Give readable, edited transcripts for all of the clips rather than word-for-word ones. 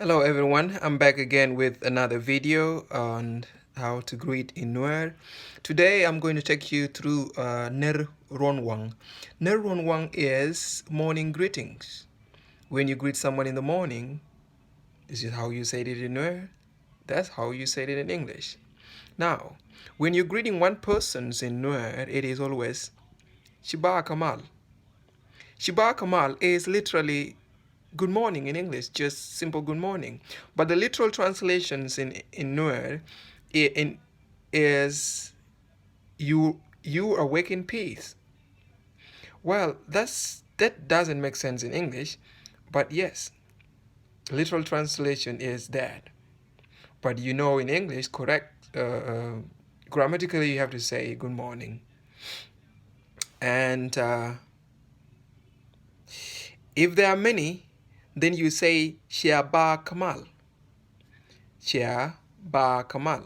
Hello everyone, I'm back again with another video on how to greet in Nuer. Today I'm going to take you through Ner Ronwang. Ner Ronwang is morning greetings. When you greet someone in the morning, this is how you say it in Nuer. That's how you say it in English. Now, when you're greeting one person in Nuer, it is always Shiba Kamal. Shiba Kamal is literally good morning in English, just simple good morning. But the literal translations in Nuer is you awake in peace. Well, that doesn't make sense in English, but yes, literal translation is that. But in English, correct grammatically, you have to say good morning. And if there are many, then you say Shia Ba Kamal. Shia Ba Kamal.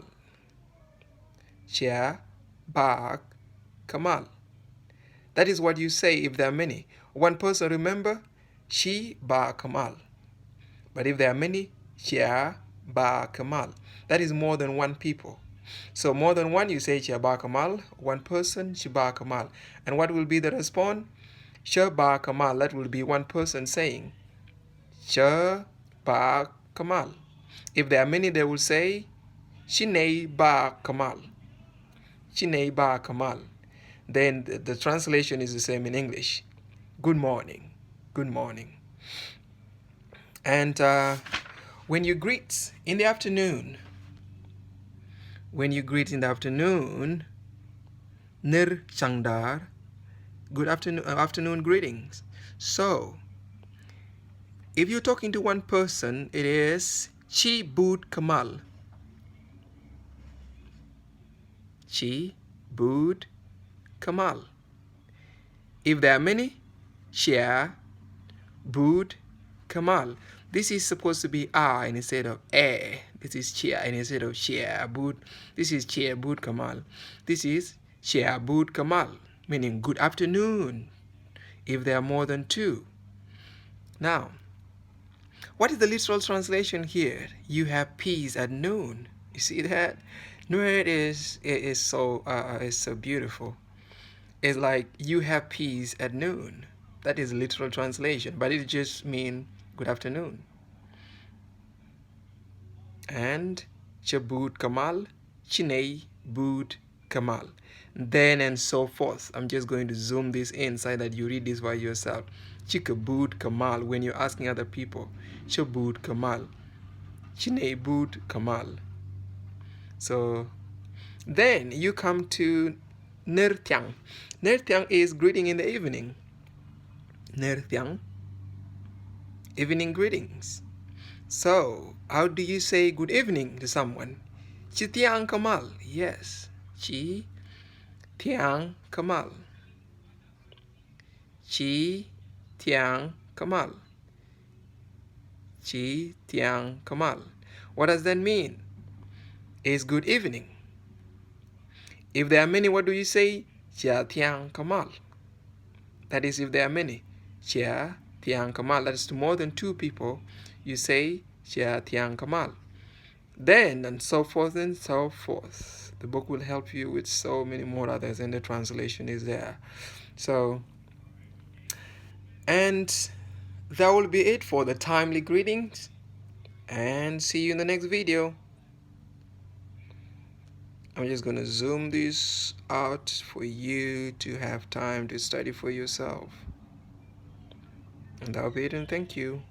Shia Ba Kamal. That is what you say if there are many. One person, remember, Shi Ba Kamal. But if there are many, Shia Ba Kamal. That is more than one people. So more than one, you say Shia Ba Kamal. One person, Shi Ba Kamal. And what will be the response? Shia Ba Kamal. That will be one person saying Shia Ba Kamal. If there are many, they will say Shine Ba Kamal. Shine Ba Kamal. Then the translation is the same in English. Good morning. Good morning. And when you greet in the afternoon, Nir Changdar, good afternoon greetings. So, if you're talking to one person, it is Chi Bud Kamal. Chi Bud Kamal. If there are many, Shia Bud Kamal. This is supposed to be I instead of A. This is Chia instead of Shia Bud. This is Chia Bud Kamal. This is Shia Bud Kamal, meaning good afternoon, if there are more than two. Now, what is the literal translation here? You have peace at noon. You see that? Nuer is so beautiful. It's like you have peace at noon. That is literal translation, but it just means good afternoon. And Chabud Kamal, Chinei Bud Kamal. Then and so forth. I'm just going to zoom this in so that you read this by yourself. Chikabud Kamal when you're asking other people. Chabud Kamal. Chinei Bud Kamal. So then you come to Nertiang. Nertiang is greeting in the evening. Nertiang, evening greetings. So, how do you say good evening to someone? Chi Tiang Kamal. Yes. Chi Tiang Kamal. Chi Tiang Kamal. Chi Tiang Kamal. What does that mean? It's good evening. If there are many, what do you say? Chia Tiang Kamal. That is if there are many. Chia Tiang Kamal. That is to more than two people. You say Chia Tiang Kamal. Then and so forth and so forth. The book will help you with so many more others, and the translation is there. So, and that will be it for the timely greetings, and see you in the next video. I'm just going to zoom this out for you to have time to study for yourself. And that'll be it, and thank you.